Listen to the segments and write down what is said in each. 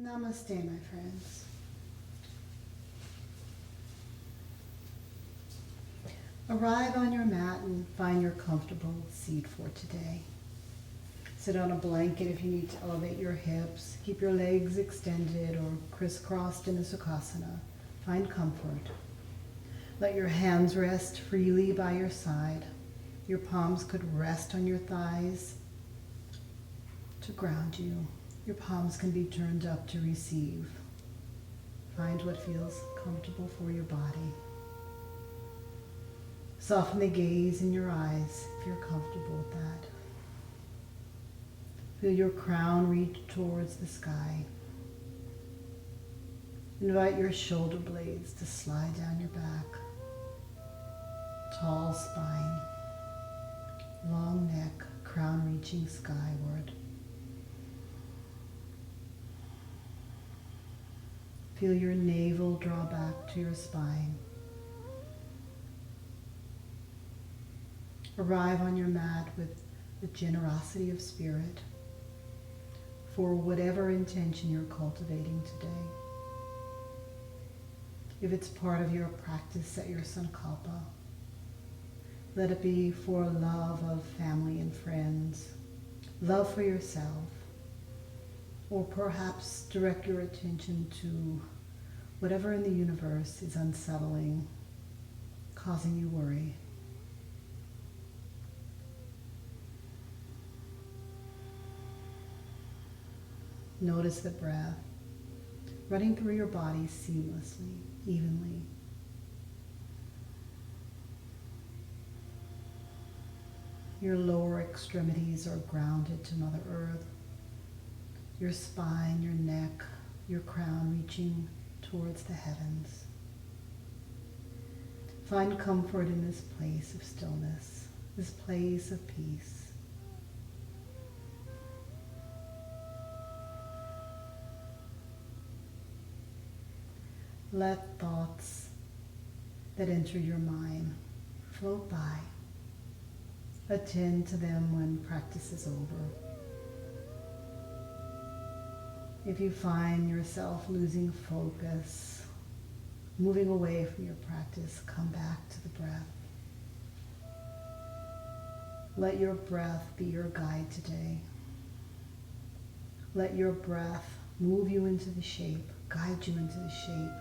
Namaste, my friends. Arrive on your mat and find your comfortable seat for today. Sit on a blanket if you need to elevate your hips. Keep your legs extended or crisscrossed in a sukhasana. Find comfort. Let your hands rest freely by your side. Your palms could rest on your thighs to ground you. Your palms can be turned up to receive. Find what feels comfortable for your body. Soften the gaze in your eyes if you're comfortable with that. Feel your crown reach towards the sky. Invite your shoulder blades to slide down your back. Tall spine, long neck, crown reaching skyward. Feel your navel draw back to your spine. Arrive on your mat with the generosity of spirit for whatever intention you're cultivating today. If it's part of your practice, set your sankalpa. Let it be for love of family and friends, love for yourself, or perhaps direct your attention to whatever in the universe is unsettling, causing you worry. Notice the breath running through your body seamlessly, evenly. Your lower extremities are grounded to Mother Earth. Your spine, your neck, your crown reaching towards the heavens. Find comfort in this place of stillness, this place of peace. Let thoughts that enter your mind float by. Attend to them when practice is over. If you find yourself losing focus, moving away from your practice, come back to the breath. Let your breath be your guide today. Let your breath move you into the shape, guide you into the shape.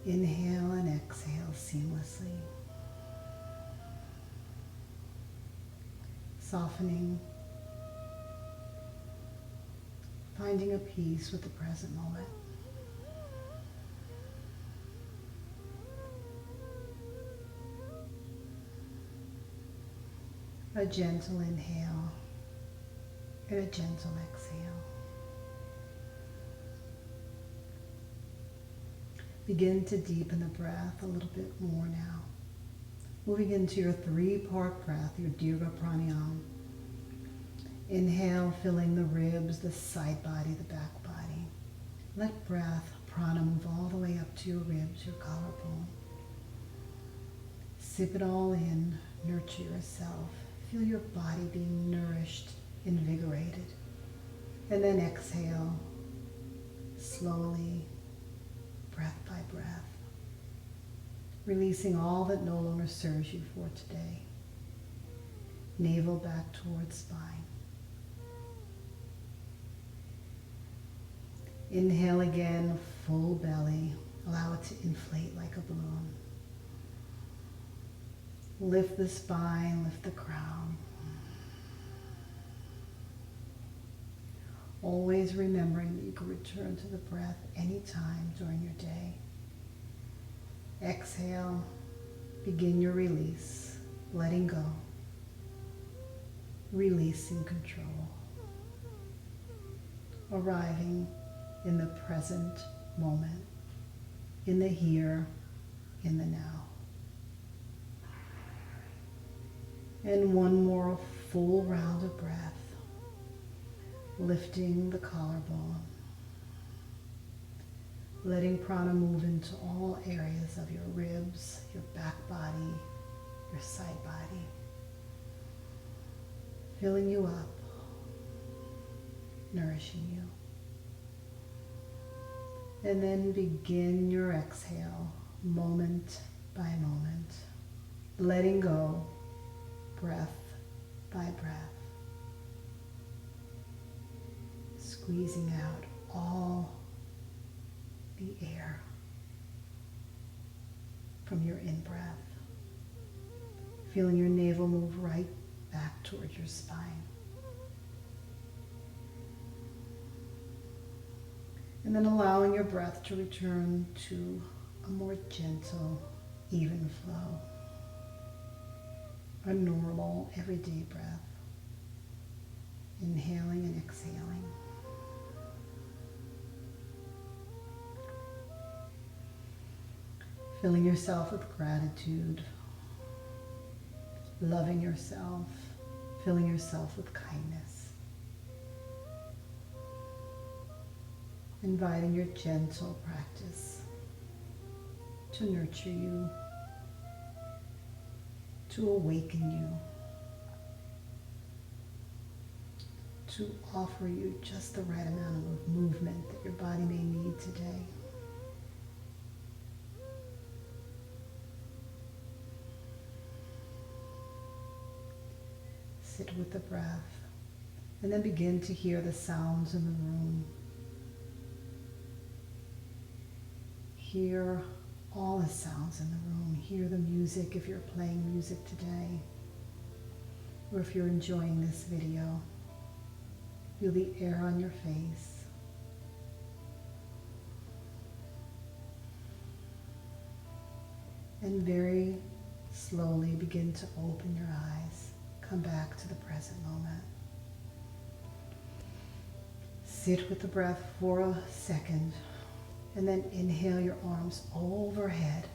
Inhale and exhale seamlessly. Softening, finding a peace with the present moment. A gentle inhale and a gentle exhale. Begin to deepen the breath a little bit more now. Moving into your three-part breath, your Dirga Pranayama. Inhale, filling the ribs, the side body, the back body. Let breath, prana, move all the way up to your ribs, your collarbone. Sip it all in, nurture yourself. Feel your body being nourished, invigorated. And then exhale, slowly, breath by breath. Releasing all that no longer serves you for today. Navel back towards spine. Inhale again, full belly. Allow it to inflate like a balloon. Lift the spine, lift the crown. Always remembering that you can return to the breath anytime during your day. Exhale, begin your release, letting go, releasing control, arriving in the present moment, in the here, in the now. And one more full round of breath, lifting the collarbone. Letting prana move into all areas of your ribs, your back body, your side body. Filling you up, nourishing you. And then begin your exhale, moment by moment, letting go, breath by breath, squeezing out all the air from your in-breath, feeling your navel move right back towards your spine. And then allowing your breath to return to a more gentle, even flow. A normal, everyday breath. Inhaling and exhaling. Filling yourself with gratitude. Loving yourself. Filling yourself with kindness. Inviting your gentle practice to nurture you, to awaken you, to offer you just the right amount of movement that your body may need today. Sit with the breath and then begin to hear the sounds in the room. Hear all the sounds in the room. Hear the music if you're playing music today, or if you're enjoying this video. Feel the air on your face. And very slowly begin to open your eyes. Come back to the present moment. Sit with the breath for a second. And then inhale your arms overhead.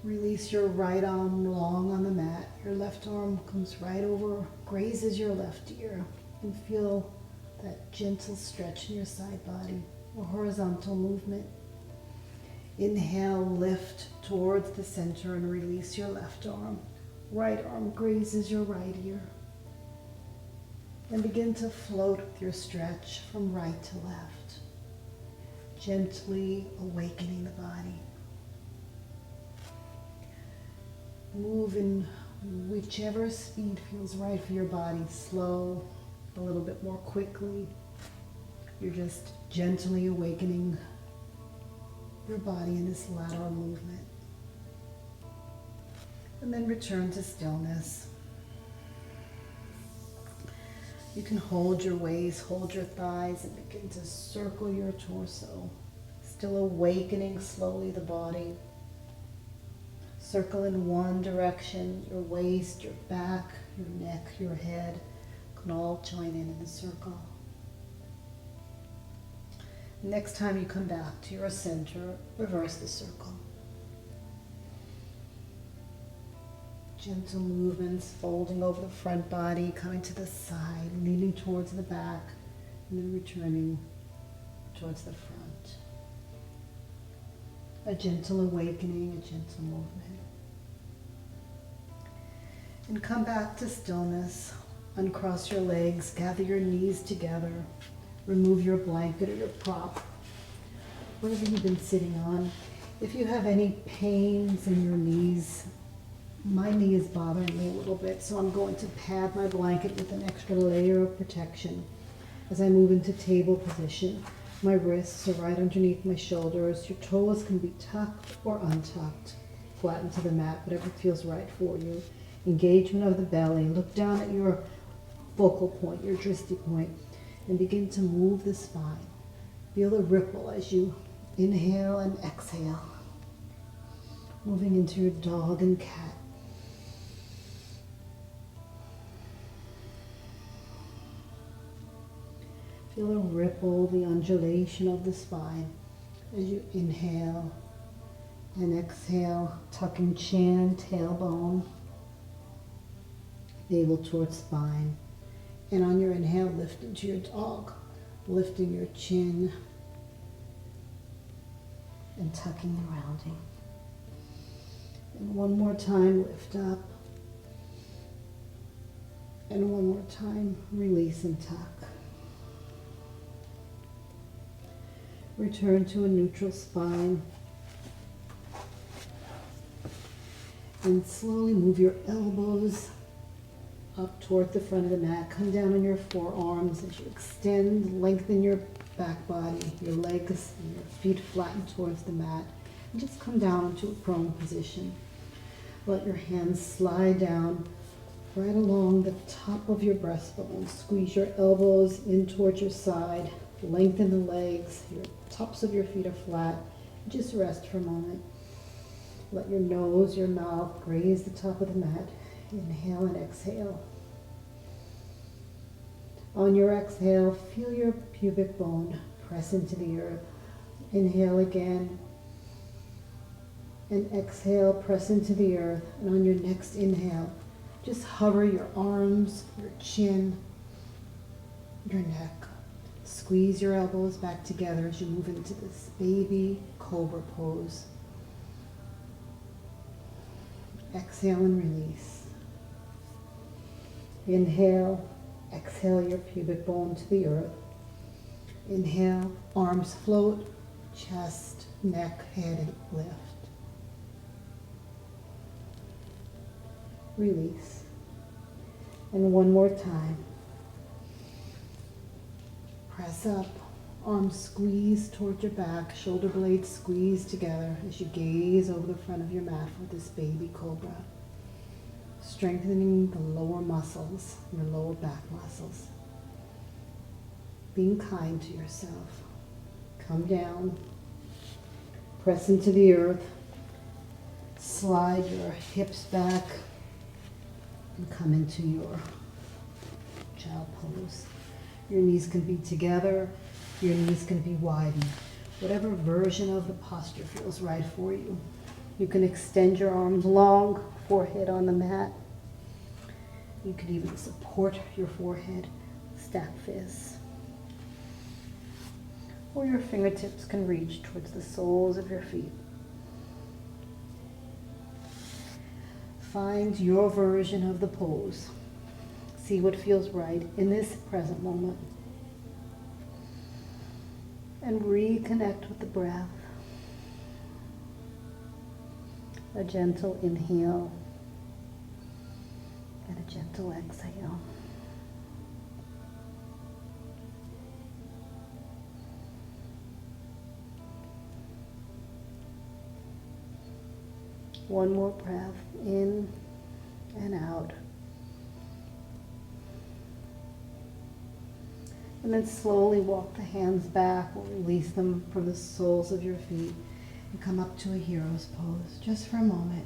Release your right arm long on the mat. Your left arm comes right over, grazes your left ear. And feel that gentle stretch in your side body, a horizontal movement. Inhale, lift towards the center and release your left arm. Right arm grazes your right ear. And begin to float with your stretch from right to left. Gently awakening the body. Move in whichever speed feels right for your body. Slow, a little bit more quickly. You're just gently awakening your body in this lateral movement. And then return to stillness. You can hold your waist, hold your thighs, and begin to circle your torso. Still awakening slowly the body. Circle in one direction. Your waist, your back, your neck, your head can all join in the circle. Next time you come back to your center, reverse the circle. Gentle movements, folding over the front body, coming to the side, leaning towards the back, and then returning towards the front. A gentle awakening, a gentle movement. And come back to stillness. Uncross your legs, gather your knees together, remove your blanket or your prop, whatever you've been sitting on. If you have any pains in your knees, my knee is bothering me a little bit, so I'm going to pad my blanket with an extra layer of protection as I move into table position. My wrists are right underneath my shoulders. Your toes can be tucked or untucked. Flatten to the mat, whatever feels right for you. Engagement of the belly. Look down at your focal point, your drishti point, and begin to move the spine. Feel the ripple as you inhale and exhale. Moving into your dog and cat. Feel the ripple, the undulation of the spine as you inhale and exhale, tucking chin, tailbone, navel towards spine. And on your inhale, lift into your dog, lifting your chin and tucking and rounding. And one more time, lift up. And one more time, release and tuck. Return to a neutral spine. And slowly move your elbows up toward the front of the mat. Come down on your forearms as you extend, lengthen your back body, your legs and your feet flatten towards the mat. And just come down into a prone position. Let your hands slide down right along the top of your breastbone. Squeeze your elbows in towards your side. Lengthen the legs. Your tops of your feet are flat. Just rest for a moment. Let your nose, your mouth graze the top of the mat. Inhale and exhale. On your exhale, feel your pubic bone press into the earth. Inhale again. And exhale, press into the earth. And on your next inhale, just hover your arms, your chin, your neck. Squeeze your elbows back together as you move into this baby cobra pose. Exhale and release. Inhale, exhale your pubic bone to the earth. Inhale, arms float, chest, neck, head lift. Release. And one more time. Press up, arms squeeze towards your back, shoulder blades squeeze together as you gaze over the front of your mat for this baby cobra. Strengthening the lower muscles, your lower back muscles. Being kind to yourself. Come down, press into the earth, slide your hips back, and come into your child pose. Your knees can be together, your knees can be widened. Whatever version of the posture feels right for you. You can extend your arms long, forehead on the mat. You can even support your forehead, stack fists. Or your fingertips can reach towards the soles of your feet. Find your version of the pose. See what feels right in this present moment. And reconnect with the breath. A gentle inhale and a gentle exhale. One more breath in and out. And then slowly walk the hands back or release them from the soles of your feet and come up to a hero's pose. Just for a moment.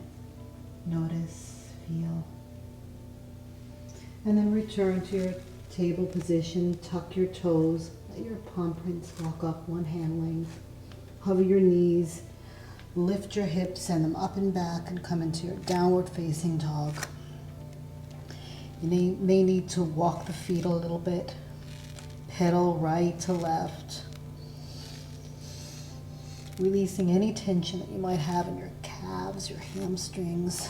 Notice, feel. And then return to your table position. Tuck your toes. Let your palm prints walk up one hand length. Hover your knees. Lift your hips, send them up and back, and come into your downward facing dog. You may need to walk the feet a little bit. Pedal right to left. Releasing any tension that you might have in your calves, your hamstrings.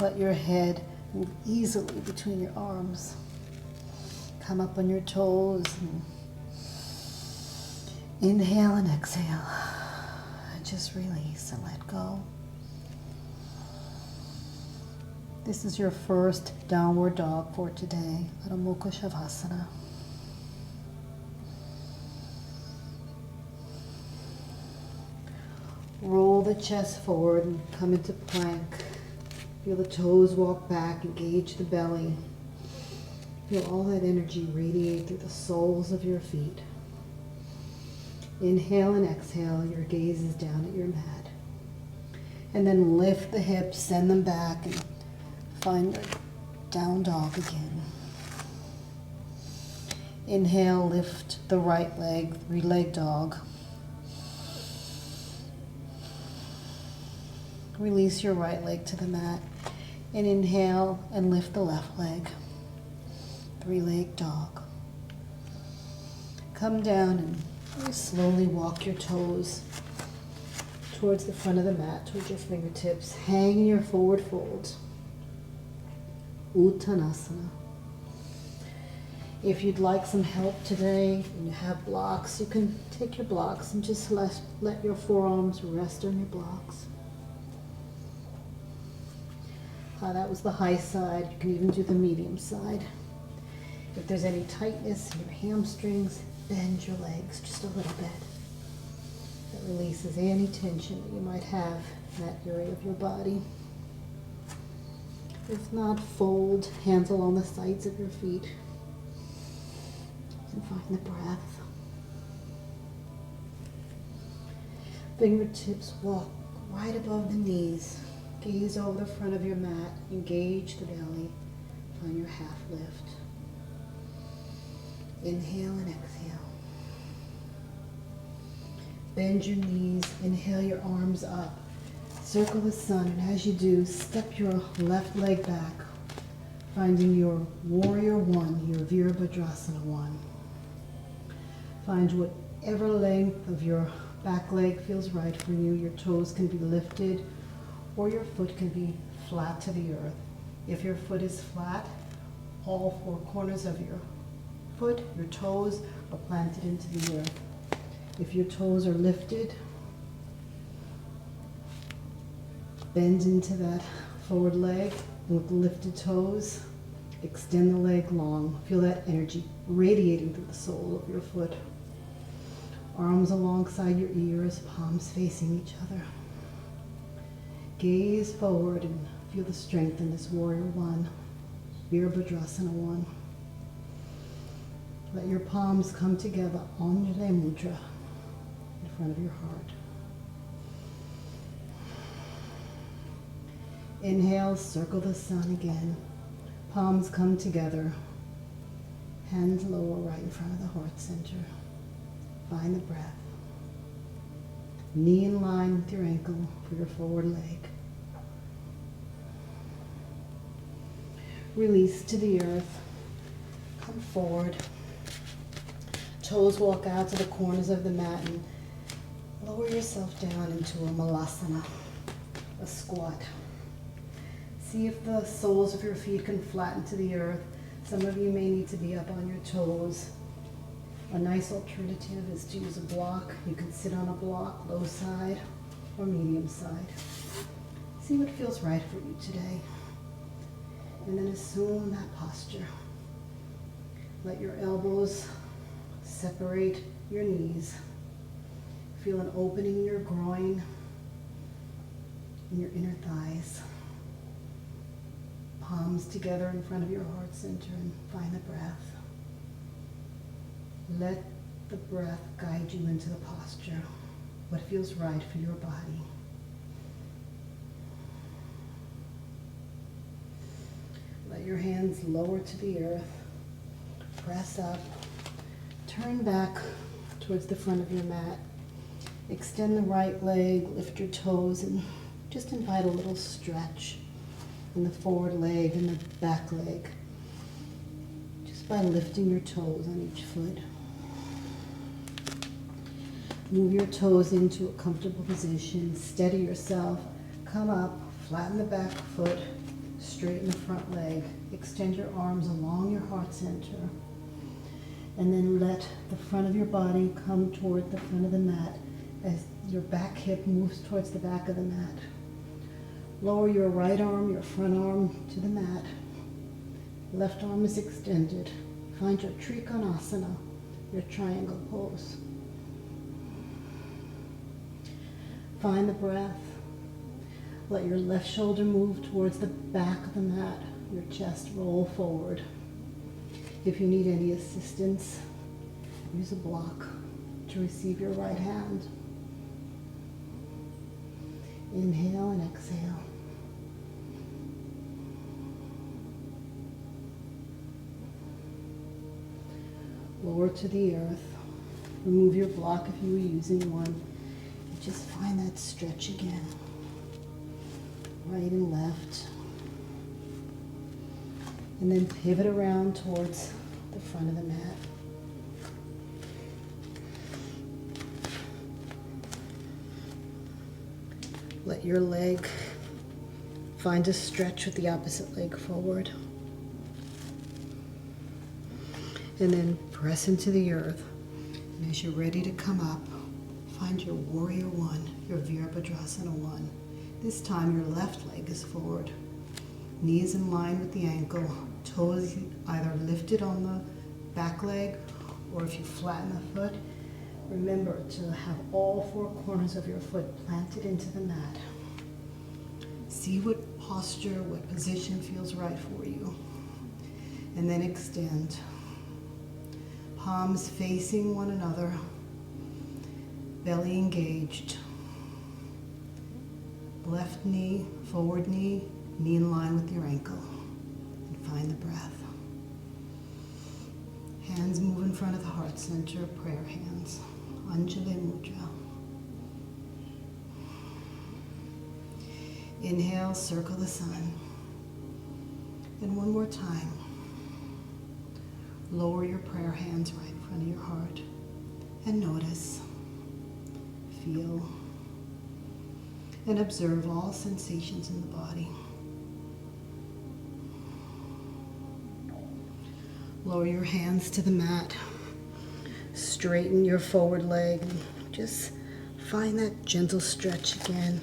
Let your head move easily between your arms. Come up on your toes. And inhale and exhale. Just release and let go. This is your first downward dog for today, Adho Mukha Shavasana. Roll the chest forward and come into plank. Feel the toes walk back, engage the belly. Feel all that energy radiate through the soles of your feet. Inhale and exhale, your gaze is down at your mat. And then lift the hips, send them back, and find a down dog again. Inhale, lift the right leg, three-leg dog. Release your right leg to the mat. And inhale and lift the left leg, three-leg dog. Come down and very slowly walk your toes towards the front of the mat, towards your fingertips. Hang in your forward fold. Uttanasana. If you'd like some help today and you have blocks, you can take your blocks and just let your forearms rest on your blocks. That was the high side. You can even do the medium side. If there's any tightness in your hamstrings, bend your legs just a little bit. That releases any tension that you might have in that area of your body. If not, fold, hands along the sides of your feet. And find the breath. Fingertips walk right above the knees. Gaze over the front of your mat. Engage the belly. Find your half lift. Inhale and exhale. Bend your knees. Inhale your arms up. Circle the sun, and as you do, step your left leg back, finding your warrior one, your Virabhadrasana one. Find whatever length of your back leg feels right for you. Your toes can be lifted, or your foot can be flat to the earth. If your foot is flat, all four corners of your foot, your toes, are planted into the earth. If your toes are lifted, bend into that forward leg, and with the lifted toes, extend the leg long. Feel that energy radiating through the sole of your foot. Arms alongside your ears, palms facing each other. Gaze forward and feel the strength in this warrior one, Virabhadrasana one. Let your palms come together, Anjali Mudra, in front of your heart. Inhale, circle the sun again. Palms come together. Hands lower right in front of the heart center. Find the breath. Knee in line with your ankle for your forward leg. Release to the earth. Come forward. Toes walk out to the corners of the mat and lower yourself down into a Malasana, a squat. See if the soles of your feet can flatten to the earth. Some of you may need to be up on your toes. A nice alternative is to use a block. You can sit on a block, low side or medium side. See what feels right for you today. And then assume that posture. Let your elbows separate your knees. Feel an opening in your groin and your inner thighs. Palms together in front of your heart center and find the breath. Let the breath guide you into the posture, what feels right for your body. Let your hands lower to the earth. Press up. Turn back towards the front of your mat. Extend the right leg, lift your toes, and just invite a little stretch in the forward leg and the back leg, just by lifting your toes on each foot. Move your toes into a comfortable position. Steady yourself. Come up, flatten the back foot, straighten the front leg. Extend your arms along your heart center. And then let the front of your body come toward the front of the mat as your back hip moves towards the back of the mat. Lower your right arm, your front arm to the mat. Left arm is extended. Find your Trikonasana, your triangle pose. Find the breath. Let your left shoulder move towards the back of the mat. Your chest roll forward. If you need any assistance, use a block to receive your right hand. Inhale and exhale. Lower to the earth. Remove your block if you were using one. And just find that stretch again. Right and left. And then pivot around towards the front of the mat. Let your leg find a stretch with the opposite leg forward. And then press into the earth. And as you're ready to come up, find your warrior one, your Virabhadrasana one. This time your left leg is forward. Knees in line with the ankle. Toes either lifted on the back leg, or if you flatten the foot, remember to have all four corners of your foot planted into the mat. See what posture, what position feels right for you. And then extend. Palms facing one another, belly engaged. Left knee, forward knee, knee in line with your ankle. And find the breath. Hands move in front of the heart center, prayer hands. Anjali Mudra. Inhale, circle the sun. And one more time. Lower your prayer hands right in front of your heart. And notice, feel, and observe all sensations in the body. Lower your hands to the mat. Straighten your forward leg. Just find that gentle stretch again.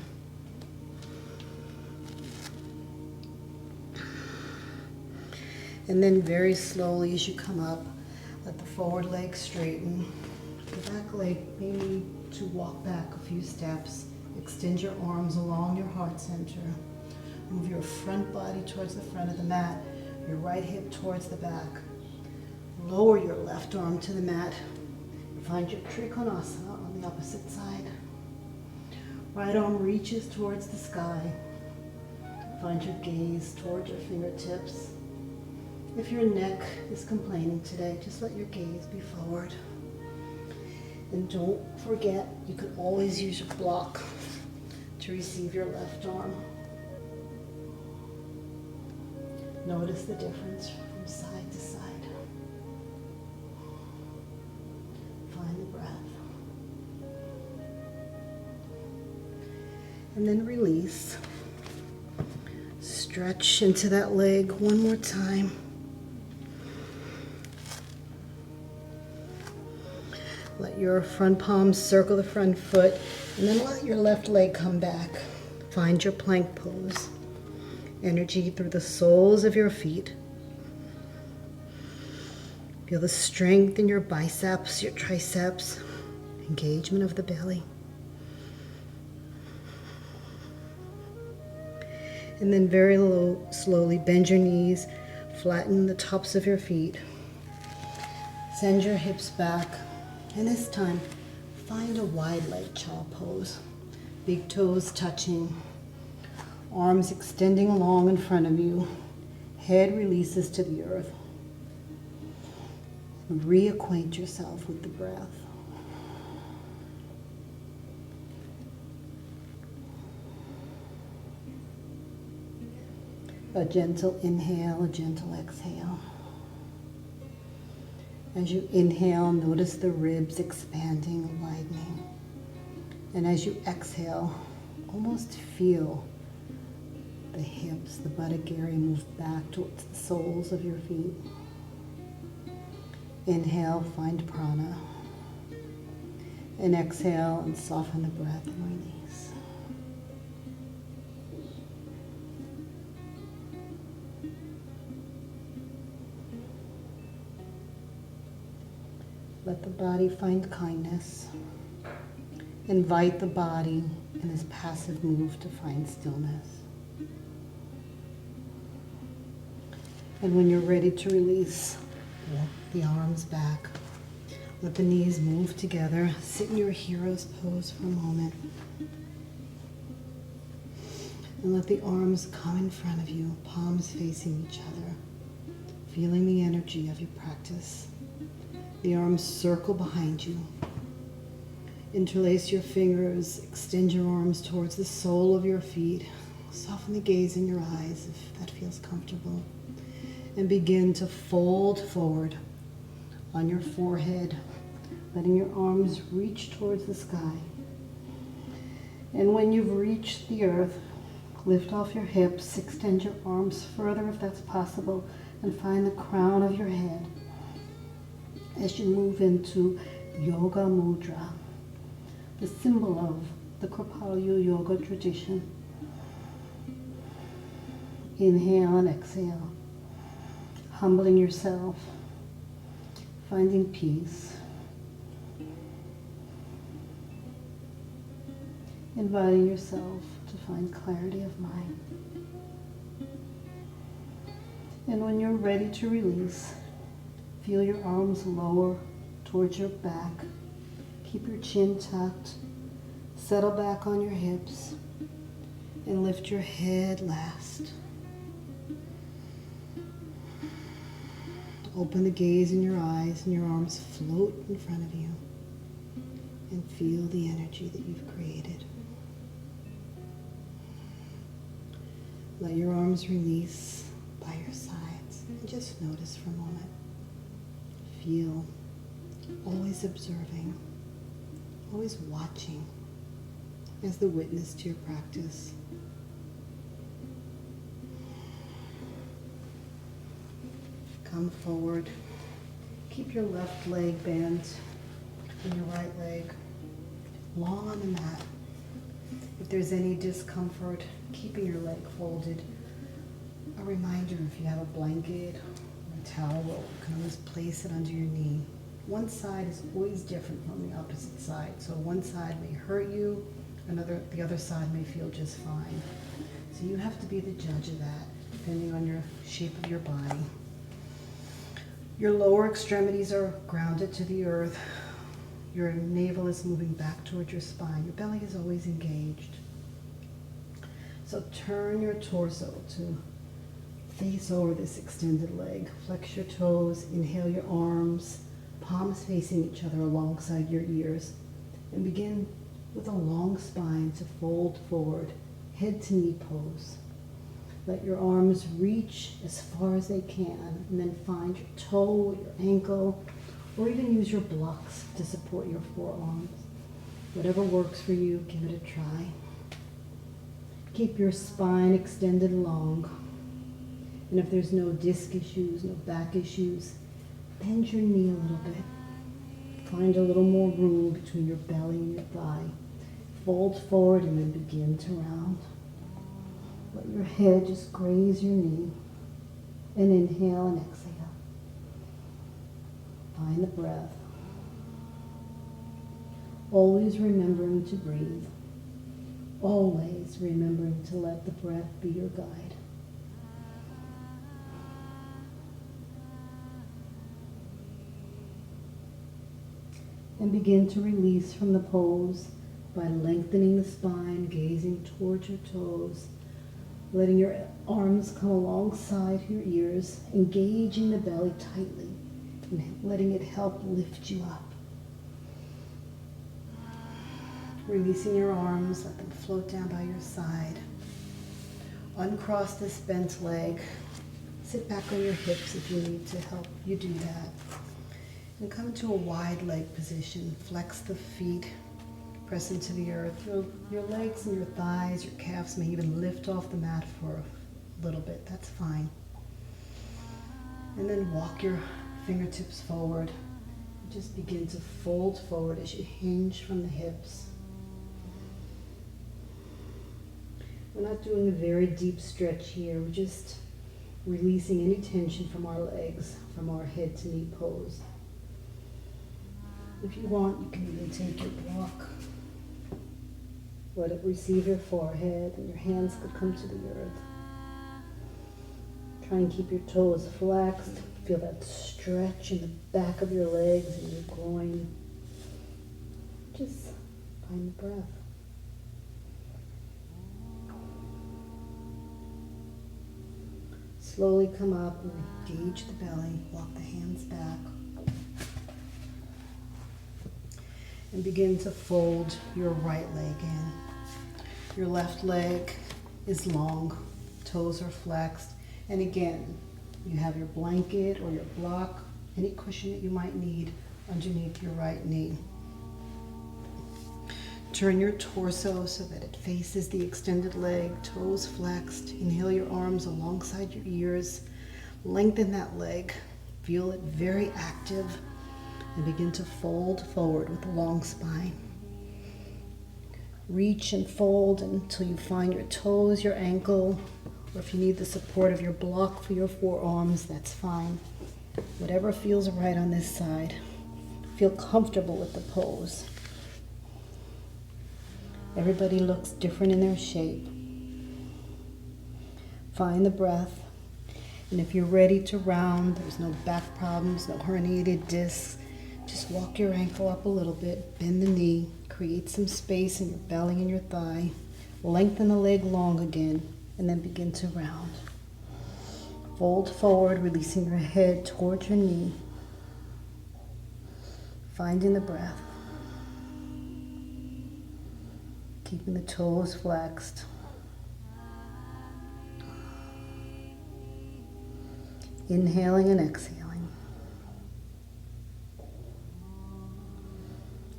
And then very slowly as you come up, let the forward leg straighten. The back leg may need to walk back a few steps. Extend your arms along your heart center. Move your front body towards the front of the mat, your right hip towards the back. Lower your left arm to the mat. Find your Trikonasana on the opposite side. Right arm reaches towards the sky. Find your gaze towards your fingertips. If your neck is complaining today, just let your gaze be forward. And don't forget, you can always use your block to receive your left arm. Notice the difference from side to side. Find the breath. And then release. Stretch into that leg one more time. Let your front palms circle the front foot, and then let your left leg come back. Find your plank pose. Energy through the soles of your feet. Feel the strength in your biceps, your triceps, engagement of the belly. And then very slowly bend your knees, flatten the tops of your feet. Send your hips back. And this time, find a wide leg chaw pose. Big toes touching. Arms extending long in front of you. Head releases to the earth. Reacquaint yourself with the breath. A gentle inhale, a gentle exhale. As you inhale, notice the ribs expanding, widening. And as you exhale, almost feel the hips, the buttock area move back towards the soles of your feet. Inhale, find prana. And exhale and soften the breath and release. Let the body find kindness. Invite the body in this passive move to find stillness. And when you're ready to release, walk the arms back. Let the knees move together. Sit in your hero's pose for a moment. And let the arms come in front of you, palms facing each other, feeling the energy of your practice. The arms circle behind you. Interlace your fingers, extend your arms towards the sole of your feet. Soften the gaze in your eyes if that feels comfortable. And begin to fold forward on your forehead, letting your arms reach towards the sky. And when you've reached the earth, lift off your hips, extend your arms further if that's possible, and find the crown of your head. as you move into Yoga Mudra, the symbol of the Kripalu Yoga tradition. Inhale and exhale, humbling yourself, finding peace, inviting yourself to find clarity of mind. And when you're ready to release, feel your arms lower towards your back. Keep your chin tucked. Settle back on your hips and lift your head last. Open the gaze in your eyes and your arms float in front of you, and feel the energy that you've created. Let your arms release by your sides and just notice for a moment. Feel, always observing, always watching as the witness to your practice. Come forward. Keep your left leg bent and your right leg long on the mat. If there's any discomfort, keeping your leg folded. A reminder, if you have a blanket or a towel, you can always place it under your knee. One side is always different from the opposite side. So one side may hurt you, the other side may feel just fine. So you have to be the judge of that, depending on your shape of your body. Your lower extremities are grounded to the earth. Your navel is moving back towards your spine. Your belly is always engaged. So turn your torso to face over this extended leg. Flex your toes, inhale your arms, palms facing each other alongside your ears. And begin with a long spine to fold forward, head to knee pose. Let your arms reach as far as they can, and then find your toe, your ankle, or even use your blocks to support your forearms. Whatever works for you, give it a try. Keep your spine extended long. And if there's no disc issues, no back issues, bend your knee a little bit. Find a little more room between your belly and your thigh. Fold forward and then begin to round. Let your head just graze your knee. And inhale and exhale. Find the breath. Always remembering to breathe. Always remembering to let the breath be your guide. And begin to release from the pose by lengthening the spine, gazing towards your toes, letting your arms come alongside your ears, engaging the belly tightly, and letting it help lift you up. Releasing your arms, let them float down by your side. Uncross this bent leg. Sit back on your hips if you need to help you do that. And come to a wide leg position. Flex the feet, press into the earth. Your legs and your thighs, your calves may even lift off the mat for a little bit. That's fine. And then walk your fingertips forward. Just begin to fold forward as you hinge from the hips. We're not doing a very deep stretch here. We're just releasing any tension from our legs, from our head to knee pose. If you want, you can even take your block, let it receive your forehead, and your hands could come to the earth. Try and keep your toes flexed. Feel that stretch in the back of your legs and your groin. Just find the breath. Slowly come up and engage the belly. Walk the hands back. And begin to fold your right leg in. Your left leg is long, toes are flexed. And again, you have your blanket or your block, any cushion that you might need underneath your right knee. Turn your torso so that it faces the extended leg, toes flexed. Inhale your arms alongside your ears. Lengthen that leg. Feel it very active. and begin to fold forward with a long spine. Reach and fold until you find your toes, your ankle, or if you need the support of your block for your forearms, that's fine. Whatever feels right on this side. Feel comfortable with the pose. Everybody looks different in their shape. Find the breath. And if you're ready to round, there's no back problems, no herniated discs, just walk your ankle up a little bit, bend the knee, create some space in your belly and your thigh, lengthen the leg long again, and then begin to round. Fold forward, releasing your head towards your knee. Finding the breath. Keeping the toes flexed. Inhaling and exhaling.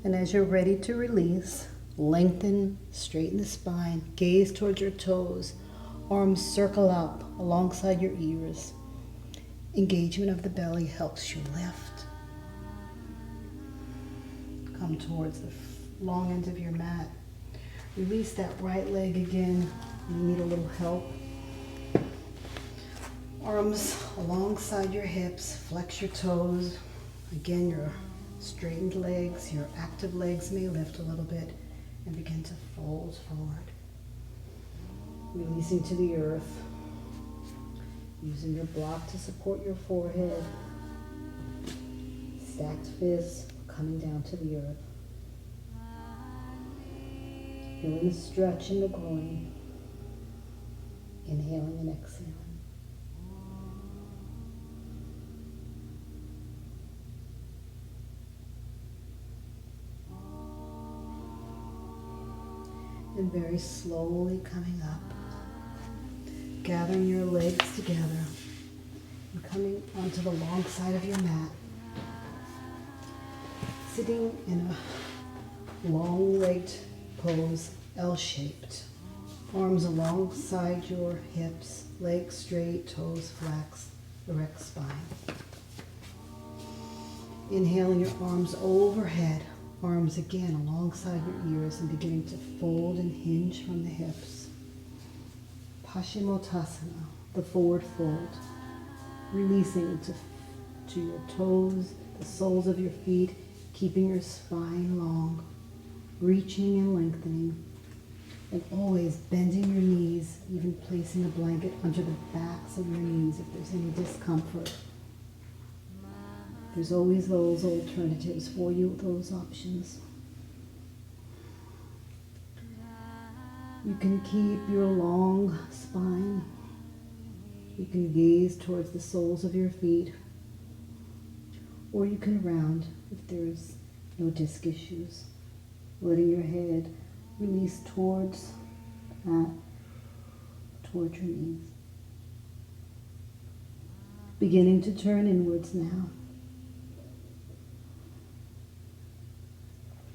And as you're ready to release, lengthen, straighten the spine, gaze towards your toes, arms circle up alongside your ears. Engagement of the belly helps you lift. Come towards the long end of your mat. Release that right leg again. You need a little help. Arms alongside your hips, flex your toes. Again, your straightened legs, your active legs may lift a little bit and begin to fold forward. Releasing to the earth. Using your block to support your forehead. Stacked fists coming down to the earth. Feeling the stretch in the groin. Inhaling and exhaling. And very slowly coming up, gathering your legs together and coming onto the long side of your mat, sitting in a long-legged pose, L-shaped, arms alongside your hips, legs straight, toes flexed, erect spine. Inhaling your arms overhead, arms again alongside your ears and beginning to fold and hinge from the hips. Paschimottanasana, the forward fold, releasing to your toes, the soles of your feet, keeping your spine long, reaching and lengthening, and always bending your knees, even placing a blanket under the backs of your knees if there's any discomfort. There's always those alternatives for you, those options. You can keep your long spine. You can gaze towards the soles of your feet. Or you can round if there's no disc issues. Letting your head release towards your knees. Beginning to turn inwards now.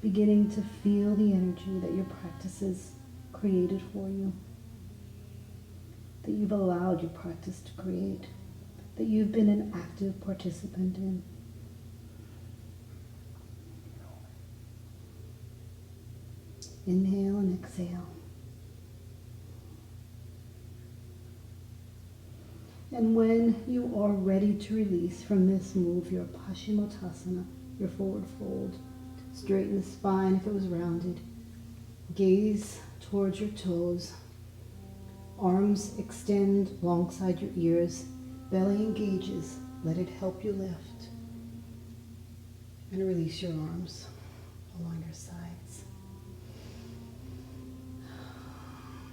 Beginning to feel the energy that your practices created for you, that you've allowed your practice to create, that you've been an active participant in. Inhale and exhale. And when you are ready to release from this move, your Paschimottanasana, your forward fold, straighten the spine if it was rounded. Gaze towards your toes. Arms extend alongside your ears. Belly engages. Let it help you lift. And release your arms along your sides.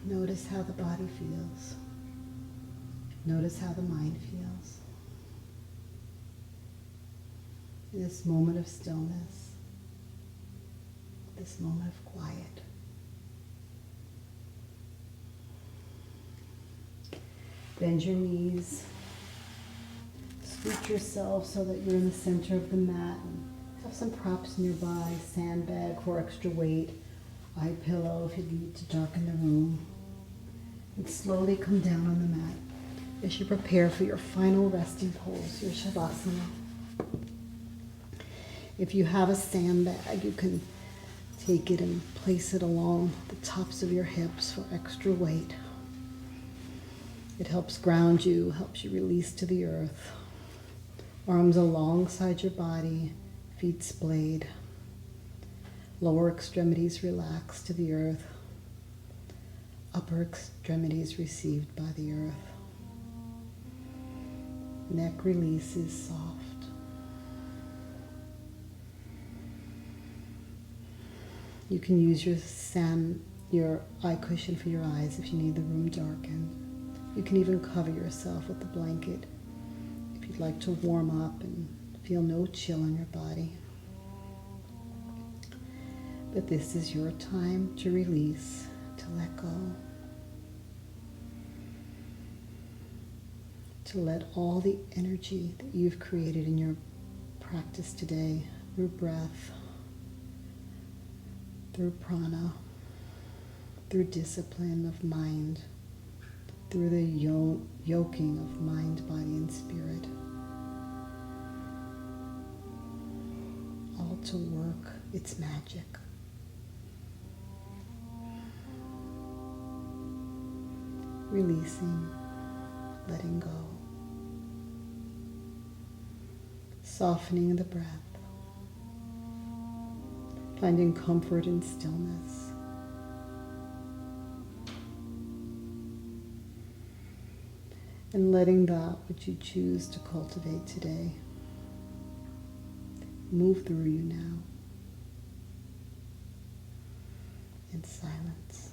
Notice how the body feels. Notice how the mind feels. In this moment of stillness, this moment of quiet. Bend your knees. Scoot yourself so that you're in the center of the mat. And have some props nearby, sandbag for extra weight, eye pillow if you need to darken the room. And slowly come down on the mat as you prepare for your final resting pose, your Shavasana. If you have a sandbag, you can take it and place it along the tops of your hips for extra weight. It helps ground you, helps you release to the earth. Arms alongside your body, feet splayed. Lower extremities relax to the earth. Upper extremities received by the earth. Neck releases soft. You can use your eye cushion for your eyes if you need the room darkened. You can even cover yourself with the blanket if you'd like to warm up and feel no chill in your body. But this is your time to release, to let go, to let all the energy that you've created in your practice today, through breath, through prana, through discipline of mind, through the yoking of mind, body, and spirit, all to work its magic. Releasing, letting go, softening the breath, finding comfort in stillness. And letting that which you choose to cultivate today move through you now in silence.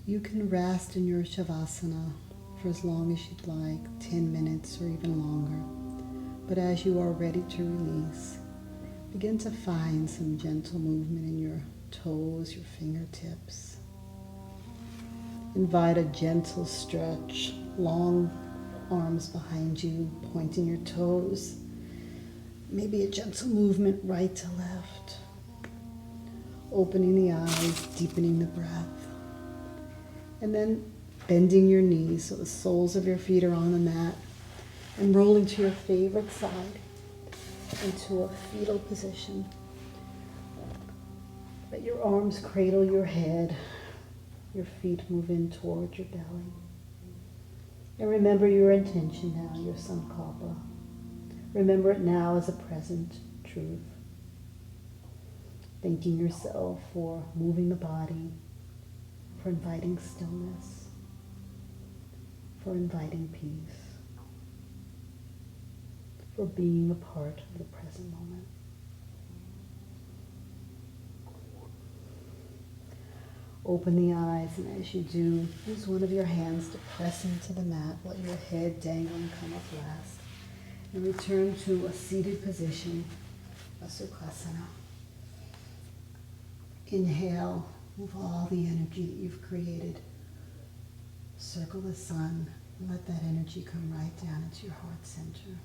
You can rest in your Shavasana for as long as you'd like, 10 minutes or even longer. But as you are ready to release, begin to find some gentle movement in your toes, your fingertips. Invite a gentle stretch, long arms behind you, pointing your toes. Maybe a gentle movement right to left. Opening the eyes, deepening the breath. And then bending your knees so the soles of your feet are on the mat and rolling to your favorite side into a fetal position. Let your arms cradle your head, your feet move in toward your belly. And remember your intention now, your sankalpa. Remember it now as a present truth. Thanking yourself for moving the body, for inviting stillness, for inviting peace, for being a part of the present moment. Open the eyes, and as you do, use one of your hands to press into the mat, let your head dangle and come up last, and return to a seated position, a Sukhasana. Inhale. Move all the energy that you've created. Circle the sun and let that energy come right down into your heart center.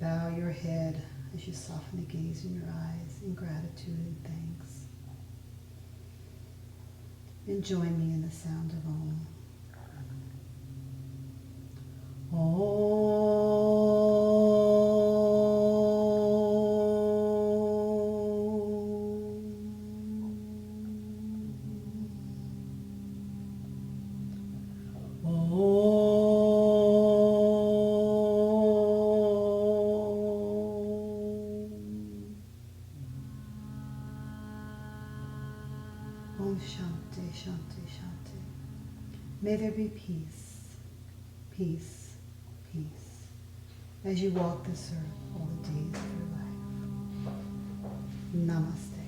Bow your head as you soften the gaze in your eyes in gratitude and thanks. And join me in the sound of Om. Om Shanti, Shanti, Shanti. May there be peace, peace, peace, as you walk this earth all the days of your life. Namaste.